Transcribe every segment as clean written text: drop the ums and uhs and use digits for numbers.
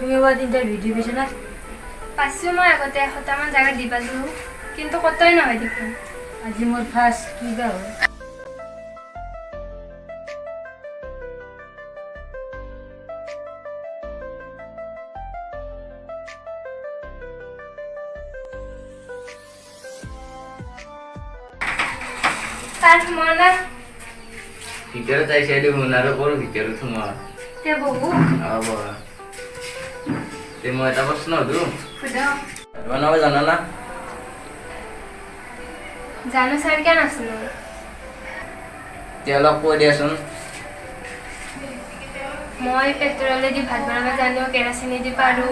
তুমি এবার ইন্টারভিউ দিবিছে না? পাইছো মই আগতে 100টামান জায়গা দি পালো কিন্তু কতই নহয় দেখোন। আজি মোৰ ফাৰ্ষ্ট কি বা হ'ল। তাৰ সময় না ভিতৰত আহিছে দেখোন আৰু কৰ ভিতৰত সোমোৱা তে বহু হ'ব তে মই এটা প্ৰশ্ন সুধো সুধ বনাব জানা না জানো ছাৰ কিয় নাচনো তে অলপ কৈ দিয়াচোন মই পেট্ৰলেদি ভাত বনাব জানো কেৰাচিনি দি পাৰো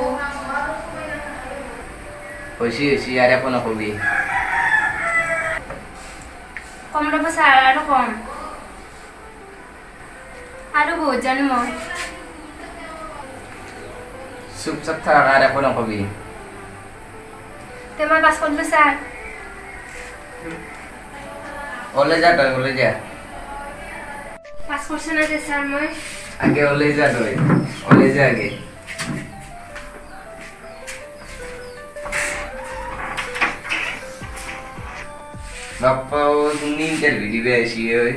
হৈছে আৰু একো নকবি কম ৰ'ব ছাৰ আৰু কম আৰু বহুত জানো মই চুপচাপ থাক আৰু একো নকবি তে মই পাছ কৰিলো ছাৰ ওলাই যা তই ওলাই যা পাছ কৰিছো না যে ছাৰ মই আগে ওলাই যা তই ওলাই যা আগে বাপ্পা তুমি ইন্টারভিউ দিবে আসি ওই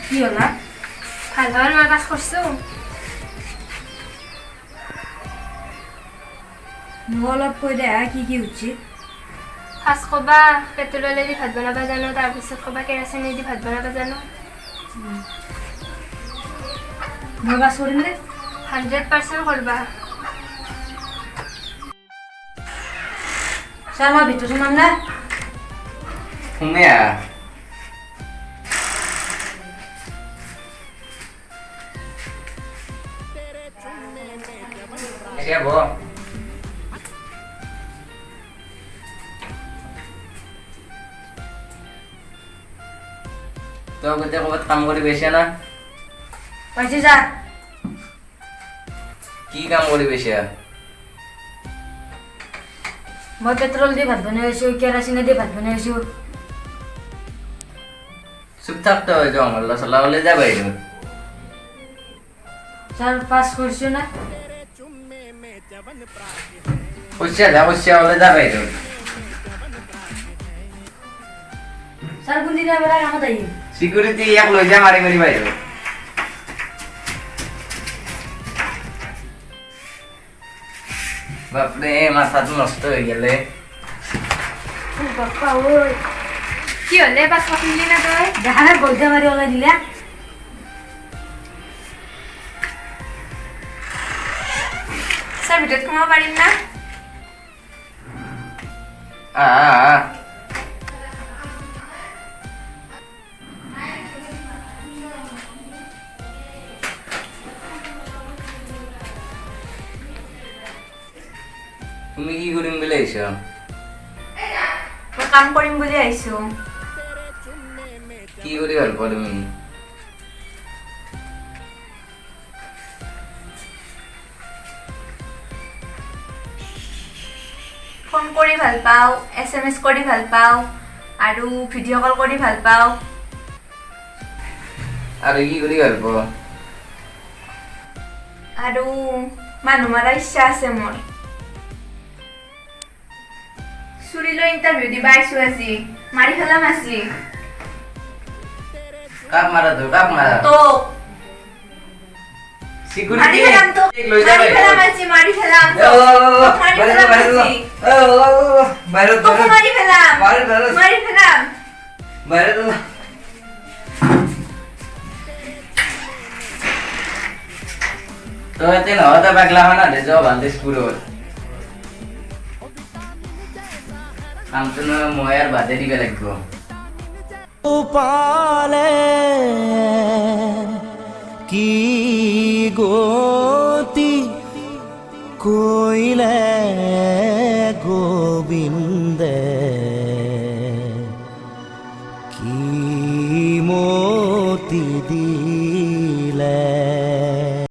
কি হ'লা? ভাল হ'ল মই পাছ কৰিছো মোক অলপ কৈ দে কি কি উচিত? ফাৰ্ষ্ট ক'বা পেট্ৰলেদি ভাত বনাব জানো তাৰপিছত ক'বা কেৰাচিনি দি ভাত বনাব জানো মই পাছ কৰিম নে? 100% কৰবা ছাৰ মই ভিতৰত সোমাম না? শুনে এতিয়া ব তই গোটেই ক'ৰবাত কাম কৰি পাইছা না পাইছে ছাৰ কি কাম কৰি পাইছা মই পেট্ৰল দি ভাত বনাই আছোঁ কেৰাচিনে দি ভাত বনাই আছোঁ চুপ থাক তই জংঘল চলা ওলাই যা বাহিৰত ছাৰ পাছ কৰিছোঁ না? পইচা ওলাই যা বাহিৰত ছাৰ কোনদিনা পৰা কামত আহিম? সিকিউরিটি ইয়াক লৈ যা মাৰি মাৰি বাহিৰত বাপৰে মাথাটো নষ্ট হৈ গেলে বাপ্পা ঐ কি হ'লে পাছ কৰিলি না তই দেখা নাই গলজা মাৰি ওলাই দিলে ছাৰ ভিতৰত সোমাব পাৰিম না তুমি কি কৰিম বুলি আহিছা মই কাম কৰিম বুলি আহিছো কি কৰি ভাল পোৱা তুমি ফোন কৰি ভাল পাওঁ SMS কৰি ভাল পাওঁ আৰু ভিডিঅ' কল কৰি ভাল পাওঁ আৰু কি কৰি ভাল পোৱা আৰু মানুহ মাৰাৰ ইচ্ছা আছে মোৰ চুৰিলৈ ইণ্টাৰভিউ দিবা আহিছো আজি মাৰি পেলাম আজি কাক মাৰা তো সিকিউরিটি মাৰি পেলাম তো লৈ যা মাৰি পেলাম আজি মাৰি পেলাম তো মাৰি পেলাম আজি বাহিৰত তোক মাৰি পেলাম বাহিৰত মাৰি পেলাম বাহিৰত তই এতে নহতে পাগলা হয় না দে যাও ভাল দে স্কুলত কামটো মই আৰু বাদে দিব লাগিব পালে কি গতি কইলে